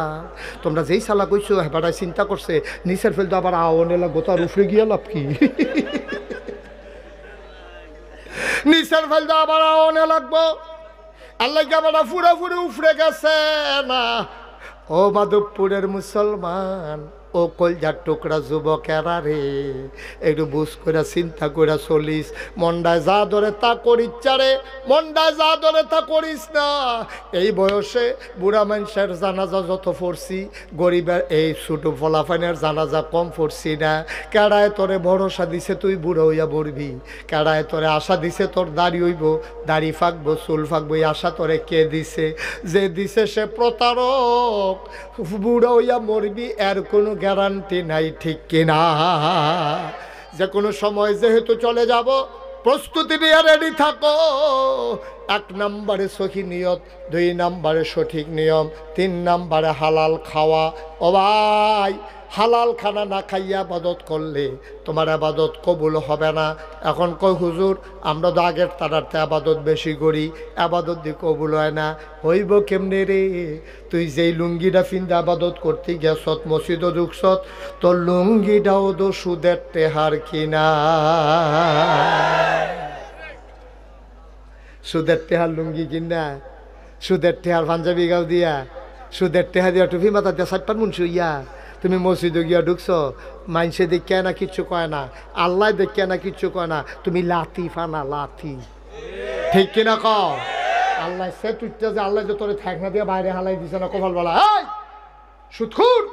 তোমরা যেই সালা কইছো হেবাটায় চিন্তা করছে নিচের ফেলতো আবার আওয়ানে লাগবো, তার উফরে গিয়ে লাভ কি? নিচের ফেলতো আবার আওয়ানে লাগবো, আল্লাহ আবার ফুরা ফুরে উফরে গেছে না। ও মাধবপুরের মুসলমান, ও কলজার টুকরা যুবকেরা রে, একটু বুঝ করে চিন্তা করে চলিস। মন্ডায় যা ধরে তা করিস রে, মন্ডায় যা ধরে তা করিস না। এই বয়সে বুড়া মানুষের জানাজা যত পড়ছি, গরিবের এই ছোটো ফলাফানের জানাজা কম পড়ছি না। কেড়ায় তোরে ভরসা দিছে তুই বুড়ো হইয়া বলবি, কেড়ায় তোরে আশা দিছে তোর দাড়ি হইব, দাড়ি ফাঁকবো, চুল ফাঁকবো, এই আশা তোরে কে দিছে? যে দিছে সে প্রতারক। বুড়ো হইয়া মরবি এর কোনো গ্যারান্টি নাই, ঠিক কিনা? যে কোনো সময় যেহেতু চলে যাব, প্রস্তুতি নিয়ে রেডি থাকো। 1 নম্বরে সহি নিয়ত, 2 নম্বরে সঠিক নিয়ম, 3 নম্বরে হালাল খাওয়া। ও ভাই, হালাল খানা না খাইয়া আবাদত করলে তোমার আবাদত কবুল হবে না। এখন কই হুজুর আমরা তো আগের তারাতে আবাদত বেশি করি, আবাদত দিয়ে কবুল হয় না। হইব কেমনে রে? তুই যেই লুঙ্গিটা ফিন্দা আবাদত করতে গেছত, মসজিদও ঢুকছত, তোর লুঙ্গিটাও তো সুদের টেহার কিনা। সুদের টেহার লুঙ্গি কিনা, সুদের টেহার পাঞ্জাবি গাও দিয়া, সুদের টেহা দিয়া টুপি মাথা দিয়া 7 মুন্সি হইয়া তুমি মসজিদে গিয়া ঢুকছো, মাইনসে দেখিয়া না কিচ্ছু কয় না, আল্লাহ দেখিয়া না কিচ্ছু কয় না, তুমি লাথি ফানা লাথি, ঠিক কিনা কও? আল্লাহ সে তুইটা যে আল্লাহ যে তোরে থাকনা দিয়া বাইরে হালাই দিছে না কপাল বলা, এই সুদখুর,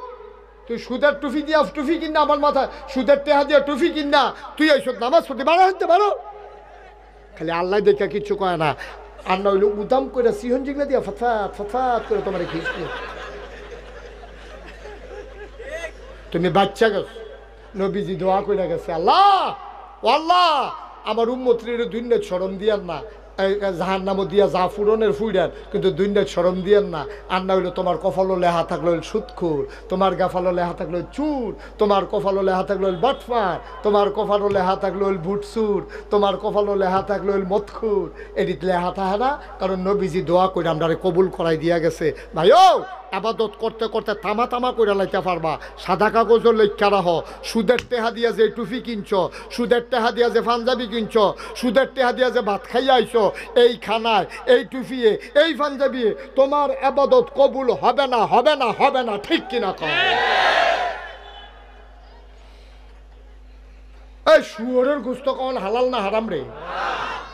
তুই সুদের টুপি দিয়া টুপি কিনা আমার মাথায়, সুদের টেহা দিয়া টুপি কিনা তুই এই সব নামাজ পড়তে বারো হইতে পারো? খালি আল্লাহ দেখা কিচ্ছু কয় না, আর না হইলে উদাম করে সিহন জিগলা দিয়া ফতফাত ফতফাত করে তোমার খিস দিয়ে তুমি বাচ্চা গেছো। নবীজি দোয়া করে গেছে, আল্লাহ ও আল্লাহ আমার উম্মতের দুনিয়া শরম দিয়ান না, জাহান্নামও দিয়া যা ফুরনের ফুইডান, কিন্তু দুনিয়া শরম দিয়ান না। আর না হইলো তোমার কপালও লেহা থাকলো সুদখোর, তোমার গাফালও লেহা থাকলো চুর, তোমার কপালও লেহা থাকলো বাটফার, তোমার কপালও লেহা থাকলো বুটসুর, তোমার কপালও লেহা থাকলো মদখুর। এদিক লেহা থাকে না, কারণ নবীজি দোয়া করে আমরা কবুল করাই দিয়া গেছে। ভাই ও আবাদত করতে করতে তামা তামা করে লাইতে পারবা। সাদা কাগজের লেখা রাহ, সুদের টেহা দিয়া যে টুপি কিনছ, সুদের টেহা দিয়া যে পাঞ্জাবি কিনছ, সুদের টেহা দিয়া যে ভাত খাইয়া আইছ, এই খানায় এই টুপিয়ে এই পাঞ্জাবিয়ে তোমার আবাদত কবুল হবে না, হবে না, হবে না, ঠিক কিনা কও? এই শুয়োরের গোস্ত কখন হালাল না হারাম রে?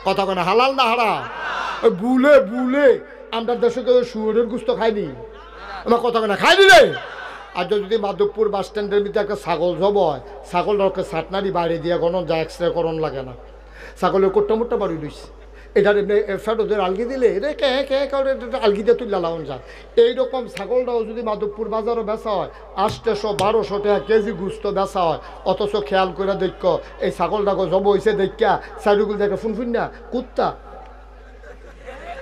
কথা কন হালাল না হারাম? বুলে বুলে আমরা দেশে কেউ শুয়োরের গোস্ত খাইনি, আমার কথা কেনা খাই দিলে। আর যদি মাধবপুর বাস স্ট্যান্ডের ভিতরে একটা ছাগল জব হয়, ছাগলটাকে সাটনারি বাইরে দিয়ে গণন যা এক্সরে করণ লাগে না, ছাগলের কোট্টা মোট্টা বাড়ি দিচ্ছে, এটার এমনি ফ্যাটোদের আলগি দিলে এটা কে কে কারণে আলগি দিয়ে তুই লালাওন যায়। এইরকম ছাগলটাও যদি মাধবপুর বাজারও বেচা হয় 800-1200 টাকা কেজি গুস্ত বেচা হয়, অথচ খেয়াল করে দেখ এই ছাগলটাকে জব হয়েছে দেখা সাইডুগুল দেখে ফুনফুন না কুত্তা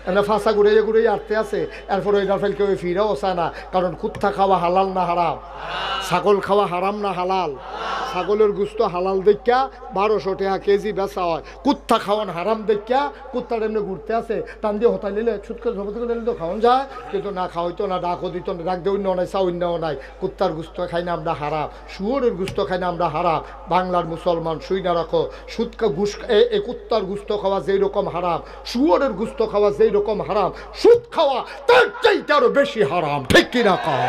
এনে ফাঁসা ঘুরাইয়া ঘুরাইয়া আটতে আছে, এরপর ওই নাফেল কেউ ফিরেও চায় না, কারণ কুত্তা খাওয়া হালাল না হারাম, ছাগল খাওয়া হারাম না হালাল, ছাগলের গুস্ত হালাল দেখা 1200 টাকা কেজি বেচা হয়, কুত্তা খাওয়ান হারাম দেখা কুত্তার এমনি ঘুরতে আছে, টান দিয়ে হতাই নিলে ছুটকে ঝপতি করে তো খাওয়ান যায়, কিন্তু না খাওয়াইতো না, ডাকও দিত না, ডাক দিয়ে অন্য নাই, চা অন্যও নাই, কুত্তার গুস্ত খাই না আমরা হারাম, শুয়োরের গুস্ত খাই না আমরা হারাম। বাংলার মুসলমান শুই না রাখো, সুদকা ঘুষ এই কুত্তার গুস্ত খাওয়া যেই রকম হারাম, শুয়োরের গুস্ত খাওয়া যেই রকম হারাম, সুদ খাওয়া তার চাইতে আরো বেশি হারাম, ঠিক কিনা কও?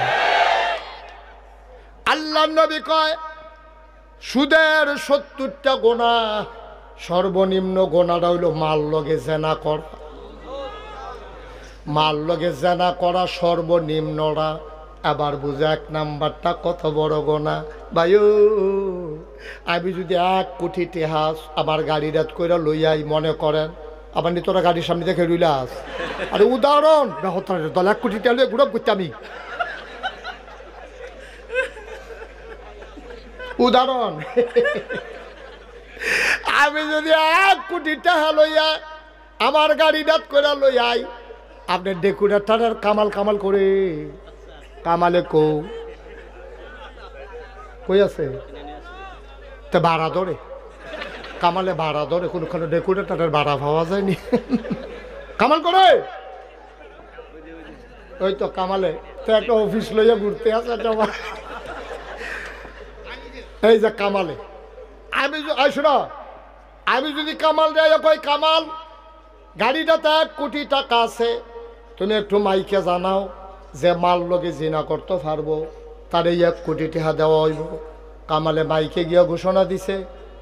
আল্লাহর নবী কয় সুদের 70টা গোনা, সর্বনিম্ন গোনাটা হইল মাল লগে জেনা করা, মাল লগে জেনা করা সর্বনিম্নরা। আবার বুঝে 1 নাম্বারটা কত বড় গোনা। ভাইও আমি যদি 1 কোটি টাকা আমার গাড়ি রাত করে লইয়াই, মনে করেন আবার নি তোরা গাড়ির সামনে দেখে রইলাস, আরে উদাহরণ দল 1 কোটি টাকা লইয়া গুড়াব করতে আমি, উদাহরণ আমি যদি 1 কোটি টাকা লইয়া আমার গাড়ি রাত করে লইয়াই, আপনি ডেকুরেটারের কামাল কামাল করে কামালে কই আছে তা ভাড়া ধরে, কামালে ভাড়া ধরে, কোনখানে ডেকুরেটারের ভাড়া পাওয়া যায়নি, কামাল করে ওই তো কামালে তো একটা অফিস লইয়া ঘুরতে আছে, এই যে কামালে আমি শোনো, আমি যদি কামাল যাই কই কামাল গাড়িটাতে 1 কোটি টাকা আছে, তুমি একটু মাইকে জানাও যে মাল লগে জিনা করতে পারবো, তার এই 1 কোটি টাকা দেওয়া হইব। কামালে মাইকে গিয়া ঘোষণা দিছে,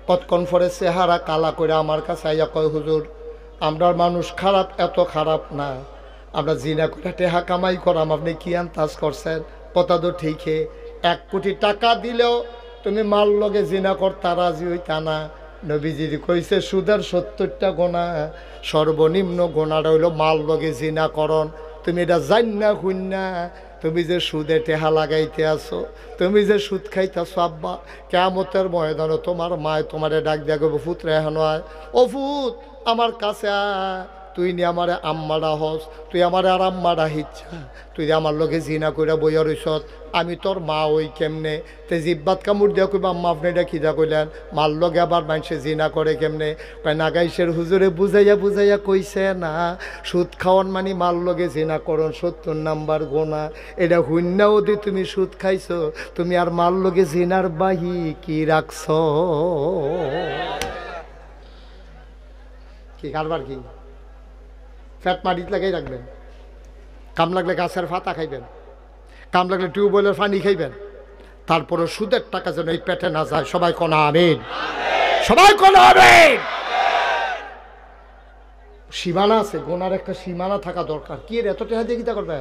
কতক্ষণ পরে চেহারা কালা করে আমার কাছে আইয়া কয় হুজুর আমরার মানুষ খারাপ, এত খারাপ না, আমরা জিনা করে টেহা কামাই করাম, আপনি কি আন্দাজ করছেন? কথা তো ঠিকই, 1 কোটি টাকা দিলেও তুমি মাল লগে জিনা করতে রাজি হইতা না। নবীজি কইছে সুদের 70টা গোনা, সর্বনিম্ন গোনাটা হইল মাল লগে জিনা করন। তুমি এটা জান না শুন না, তুমি যে সুদে টেহা লাগাইতে আসো, তুমি যে সুদ খাইতেছো, আব্বা কিয়ামতের ময়দানে তোমার মায় তোমারে ডাক দিয়া গো ফুত রেহানো আয়, ও ফুত আমার কাছে আয়, তুই নি আমারে আম্মাডা হস, তুই আমারে আর আম্মাডা হিচ্ছা, তুই আমার লগে জিনা কইরা বইয়া রইছত, আমি তোর মা ওই কেমনে, তে জিব্বাত কামড় দিয়া কইবা আম্মা আপনি এটা খিদা কইলেন, মার লগে আবার মানুষে জিনা করে কেমনে? কয় নাগাইশের হুজুরে বুঝাইয়া বুঝাইয়া কইছে না, সুদ খাওয়ান মানে মার লগে জিনা করন 70 নাম্বার গোনা, এটা হুন্না ওদি তুমি সুদ খাইছো, তুমি আর মার লগে জিনার বাহি কি রাখছ? কি কারবার কি? ফ্যাট মাটিতে লাগাই রাখবেন, কাম লাগলে গাছের পাতা খাইবেন, কাম লাগলে টিউবওয়েলের পানি খাইবেন, তারপরে সুদের টাকা যেন এই পেটে না যায়। সবাই কোনা আমিন, সবাই কোনা আমিন। সীমানা আছে, গোনার একটা সীমানা থাকা দরকার। কি এত টাকা দিয়ে কিতা করবে?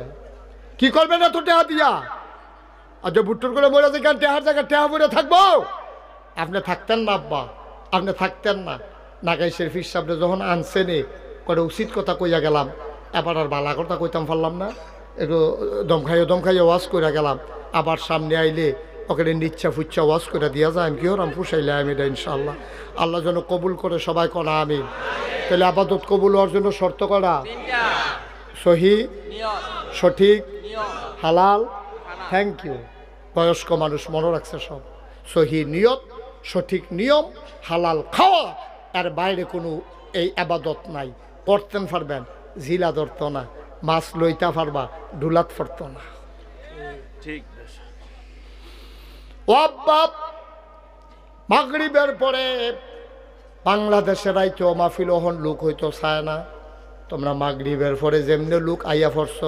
কি করবেন এত টাকা দিয়া? আর যে বুট্টুর করে মরে যে টেহার জায়গায় টেহা পড়ে থাকবো, আপনি থাকতেন না আব্বা, আপনি থাকতেন না। নাগাইশের ফির সামনে যখন আনছেনে করে উচিত কথা কইয়া গেলাম, এবার আর বালা কথা কইতাম পারলাম না, একটু দমখাইয়ে ওয়াশ করে গেলাম, আবার সামনে আইলে ওকে নিচ্ছা ফুচ্ছা ওয়াশ করে দিয়া যায়, আমি কি হরাম পুষাইলে আমি এটা ইনশাল্লাহ। আল্লাহ যেন কবুল করে, সবাই করা আমি। তাহলে আপাতত কবুল হওয়ার জন্য শর্ত করা সহি, সঠিক, হালাল। Thank you. বয়স্ক মানুষ মনে রাখছে সব। সহি নিয়ত, সঠিক নিয়ম, হালাল খাওয়া, আর বাইরে কোনো এই আবাদত নাই। করতেন পারবেন, জিলা ধরত না, মাছ লইতা পারবা, ডুলাত পড়ত না। মাগরিবের পরে বাংলাদেশের রাইতে মাহফিল ওহন লোক হইতো চায় না। তোমরা মাগরিবের পরে যেমনি লোক আইয়া পড়ছ,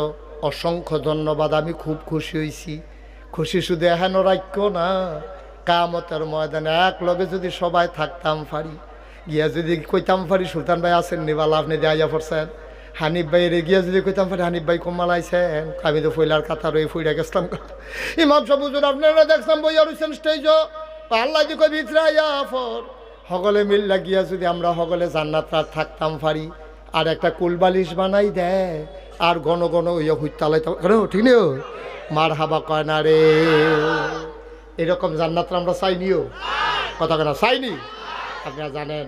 অসংখ্য ধন্যবাদ। আমি খুব খুশি হয়েছি। খুশি শুধু এহেন রাখ্য না, কিয়ামতের ময়দানে এক লগে যদি সবাই থাকতাম পারি, গিয়া যদি কইতাম পারি সুলতান ভাই আছেন নিবালা, আপনি যে আইয়া পড়ছেন, হানিফ ভাইয়ের গিয়া যদি কইতাম পারি হানিফ ভাই কমাল আইছেন, আমি তো ফইলার কাতার ওই ফইরা গেছিলাম। ইমাম সাহেব হুজুর আপনারা দেখলাম বইয়া রয়েছেন স্টেজ, আল্লাহ দি কই ভিতরে আইয়া ফর সকলে মিল্লা গিয়া যদি আমরা সকলে জান্নাত থাকতাম পারি, আর একটা কুলবালিশ বানাই দেয়, আর ঘন ঘন ওই হুইতালাইতাম, ঠিক নেই মার হাবা কয় না রে। এরকম জান্নাত আমরা চাইনিও, কথা কেনা চাইনি। আপনারা জানেন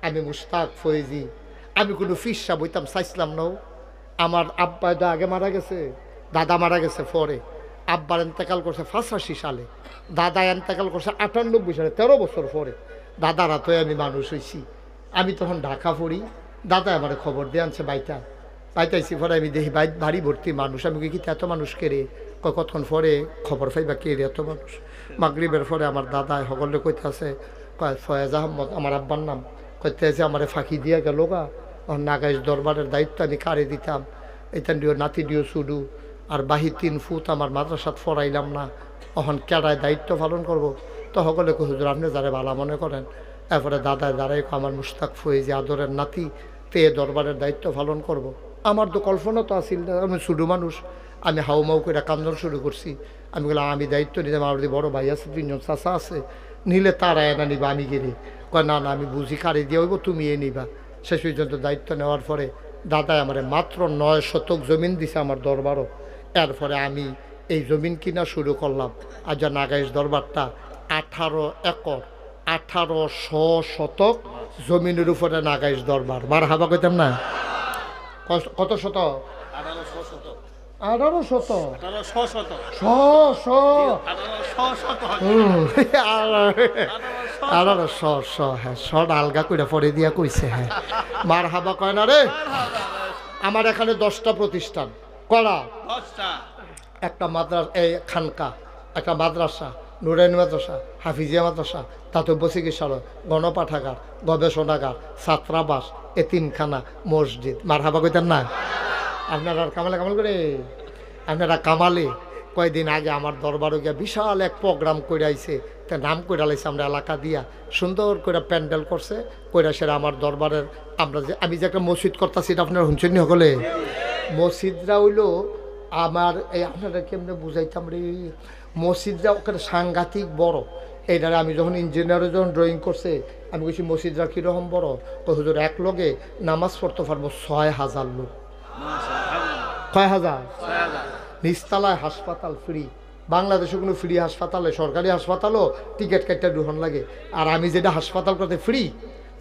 আমি মুশতাক ফয়েজি, আমি কোনো ফিসা বইতাম চাইছিলাম নাও, আমার আব্বা তো আগে মারা গেছে, দাদা মারা গেছে পরে, আব্বার এন্তেকাল করছে 85 সালে, দাদা এন্তেকাল করছে 98 সালে, 13 বছর পরে। দাদারা তো আমি মানুষ হয়েছি। আমি তখন ঢাকা পড়ি, দাদা আমার খবর দিয়ে আনছে বাইতাইছি পরে আমি দেখি বাড়ি ভর্তি মানুষ। আমি কি এত মানুষ কেড়ে কতক্ষণ পরে খবর পাইবা কে রে এত মানুষ। মাগরিবের পরে আমার দাদা সকলে কইতে আছে, কয় ফয়েজ আহমদ আমার আব্বার নাম, কইতে আছে আমার ফাঁকি দিয়া গেল গা, নাগাইশ দরবারের দায়িত্ব আমি কারে দিতাম, এটা দিও নাতি দিও শুধু, আর বাহি 3 ফুট আমার মাদ্রাসাত ফরাইলাম না, এখন কেডায় দায়িত্ব পালন করব। তো সকলে কই হুজুর আপনি যারে ভালো মনে করেন। এরপরে দাদায় দাঁড়াই আমার মুস্তাক ফয়েজি আদরের নাতি, তে দরবারের দায়িত্ব পালন করব। আমার তো কল্পনা তো আসিল না, আমি ছোটো মানুষ, আমি হাউমাউ করে কান্দন শুরু করছি। আমি বললাম আমি দায়িত্ব নিতাম, আমার বড় ভাই আছে, 3 জন চাচা আছে, নিলে তারা এনা নিবা, আমি গেলে কয় না না আমি বুঝি কারে দিয়ে হইব, তুমি এ নিবা। শেষ পর্যন্ত দায়িত্ব নেওয়ার পরে দাদাই আমার মাত্র 9 শতক জমিন দিছে আমার দরবারও। এরপরে আমি এই জমিন কিনা শুরু করলাম। আর যা নাগাইশ দরবারটা 18 একর 1800 শতক জমিনের উপরে নাগাইশ দরবার। মার হাবা কইতাম না, কত শত? 1800 হ্যাঁ, শট আলগা করে পরে দিয়া কইছে। হ্যাঁ মার হাবা কয় না রে। আমার এখানে 10টা প্রতিষ্ঠান করা, একটা মাদ্রাসা, এই খানকা, একটা মাদ্রাসা, নুরাইন মাদ্রাসা, হাফিজিয়া মাদ্রাসা, দাতব্য চিকিৎসালয়, গণপাঠাগার, গবেষণাগার, ছাত্রাবাস, এতিমখানা, মসজিদ। মার হাবা কইতেন না? আপনারা কামালে করে আপনারা কামালে কয়েকদিন আগে আমার দরবারে গিয়া বিশাল এক প্রোগ্রাম করে আইছে, তা নাম করে লাইছে আমরা এলাকা দিয়া, সুন্দর করে প্যান্ডেল করছে কইরা। সেটা আমার দরবারের আমি যে একটা মসজিদ করতেছি, এটা আপনারা শুনছেন সকলে? মসজিদরা হইলো আমার এই, আপনারা কেমনে বুঝাইতাম রে, মসজিদরা ওখানে সাংঘাতিক বড়। এইটারে আমি যখন ইঞ্জিনিয়ারে যখন ড্রয়িং করছে, আমি বলছি মসজিদরা কীরকম বড়, তো হুজুর এক লগে নামাজ পড়তে পারবো 6000 লোক। কয় হাজার? নিচতলায় হাসপাতাল ফ্রি। বাংলাদেশে কোনো ফ্রি হাসপাতালে, সরকারি হাসপাতালও টিকিট কাটতে দুহন লাগে। আর আমি যেটা হাসপাতাল করতে ফ্রি,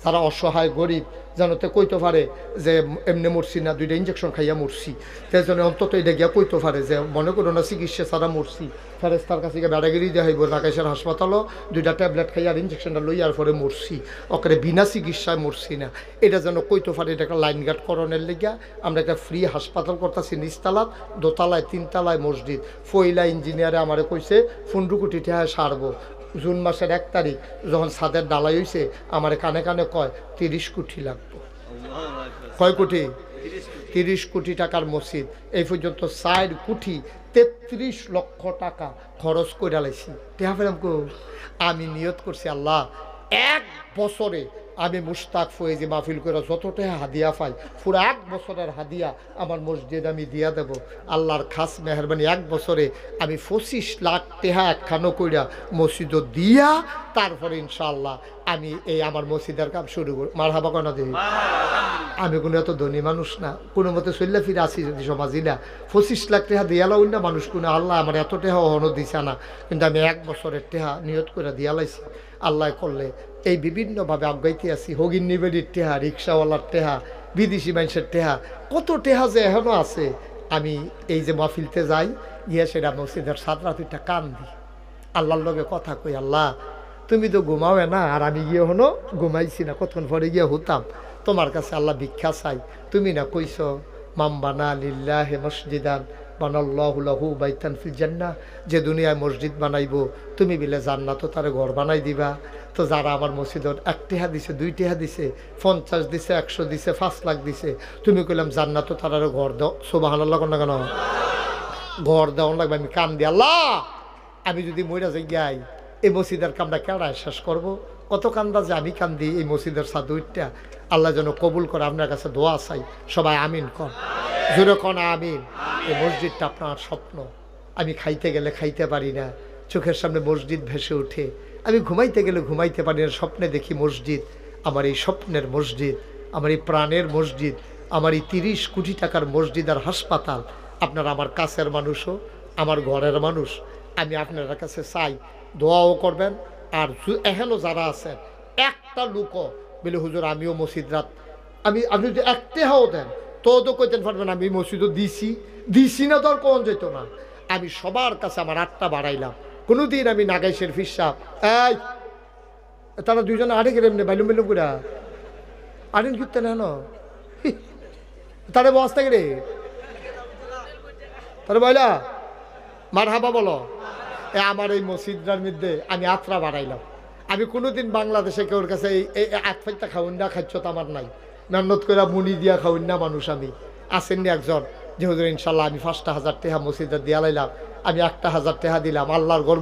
যারা অসহায় গরিব জানোতে কইতে পারে যে এমনি মরছি না, 2টা ইঞ্জেকশন খাইয়া মরছি, তাই জন্য অন্তত এটা গিয়া কইতে পারে যে মনে করো না চিকিৎসা ছাড়া মরছি, ফেরেস্তার কাছে গিয়ে বেড়াগিরি দেওয়া হইব। নাকাইশের হাসপাতালও 2টা ট্যাবলেট খাইয়া আর ইঞ্জেকশনটা লইয়ার পরে মরছি, ওখানে বিনা চিকিৎসায় মরছি না, এটা যেন কইতে পারে। এটা একটা লাইন গার্ড করণের লেগিয়া আমরা একটা ফ্রি হাসপাতাল করতেছি নিচতলাত, 2তলায় 3তলায় মসজিদ। ফইলা ইঞ্জিনিয়ারে আমারে কইছে 15 কোটি টাকা সারবো। জুন মাসের 1 তারিখ যখন ছাদের ডালাই হয়েছে, আমার কানে কানে কয় 30 কোটি লাগবে। কয় কোটি? 30 কোটি টাকার মসজিদ। এই পর্যন্ত 4 কোটি 33 লক্ষ টাকা খরচ করে লাইছি। টেহা ফেরাম কো, আমি নিয়ত করছি আল্লাহ 1 বছরে আমি মুস্তাক ফয়েজি মাহফিল করে যতটা হাদিয়া পাই, পুরো 1 বছরের হাদিয়া আমার মসজিদ আমি দিয়া দেব। আল্লাহর খাস মেহরবানি 1 বছরে আমি 25 লাখ টাকা একখানো কইরা মসজিদও দিয়া, তারপরে ইনশাআল্লাহ আমি এই আমার মসজিদের কাম শুরু করি। মারহাবা কনা দিই। আমি কোনো এত ধনী মানুষ না, কোনো মতে চললে ফিরে আসি যদি সমাজি না। 25 লাখ টাকা দিয়ালাও না মানুষ কোনো, আল্লাহ আমার এত টাকা হনো দিছে না, কিন্তু আমি 1 বছরের টাকা নিয়ত করে দিয়ালাইছি। আল্লাহ করলে এই বিভিন্নভাবে আগাইতে আছি। হগিন নিবেদির টেহা, রিক্সাওয়ালার টেহা, বিদেশি মানুষের টেহা, কত টেহা যে এখনও আছে। আমি এই যে মাহফিলতে যাই, গিয়ে সেটা মসজিদের 7 রাত কান দিই, আল্লাহর লগে কথা কই, আল্লাহ তুমি তো ঘুমাবে না, আর আমি গিয়ে হনো ঘুমাইছি না, কতক্ষণ পরে গিয়ে হতাম। তোমার কাছে আল্লাহ ভিক্ষা চাই। তুমি না কইস মামবানা লিল্লাহে মসজিদান বানাল্লাহু লাহু বাইতান ফিল জান্নাহ, যে দুনিয়ায় মসজিদ বানাইব তুমি বিলে জান্নাতও তারে ঘর বানাই দিবা। তো যারা আমার মসজিদত 1 টাকা দিছে, 2 টাকা দিছে, 50 দিছে, 100 দিছে, 5 লাখ দিছে, তুমি কইলাম জান্নাতও তারারে ঘর দাও। সুবহানাল্লাহ কোন না কেন? ঘর দেওয়া লাগবে। আমি কান দি, আল্লাহ আমি যদি মইরা যাই গাই, এই মসজিদের কামটা কেডায় শেষ করব? কত কান্দা যে আমি কান্দি এই মসজিদের সাদুইটা। আল্লাহ যেন কবুল করে। আপনার কাছে দোয়া চাই, সবাই আমিন কর, জোরে কন আমিন। এই মসজিদটা আপনার স্বপ্ন। আমি খাইতে গেলে খাইতে পারি না, চোখের সামনে মসজিদ ভেসে ওঠে। আমি ঘুমাইতে গেলে ঘুমাইতে পারি না, স্বপ্নে দেখি মসজিদ। আমার এই স্বপ্নের মসজিদ, আমার এই প্রাণের মসজিদ, আমার এই 30 কোটি টাকার মসজিদ আর হাসপাতাল। আপনারা আমার কাছের মানুষও, আমার ঘরের মানুষ। আমি আপনার কাছে চাই দোয়াও করবেন। আর এখনও যারা আছেন, একটা লোকও বলে হুজুর আমিও মসজিদ রাত, আপনি যদি 1 টাকাও দেন, তো কইতেন পারবেন আমি মসজিদও দিছি না, তোর কোন যেত না। আমি সবার কাছে আমার 8টা বাড়াইলাম, কোনোদিন আমি নাগাইশের ফিরসাব এই তারা দুইজনে আড়ে গেলে এমনি বাইলুম বাইলুম করে আড়েন ঘুরতে না তারে বস্তা গেলে তারে বইলা মার হাবা বলো। আমার এই মসজিদটার মধ্যে আমি 8টা বাড়াইলাম। আমি কোনোদিন বাংলাদেশে কেউর কাছে এই 8 খাউন না খাচ্ছ তো আমার নাই, মেহনত করে মুনি দিয়া খাউন না মানুষ। আমি আসেননি একজন যে হুজুর ইনশাল্লাহ আমি 5,000 টাকা মসজিদে দিয়া লাইলাম, আমি 1,000 টাকা দিলাম, আল্লাহর গর্ব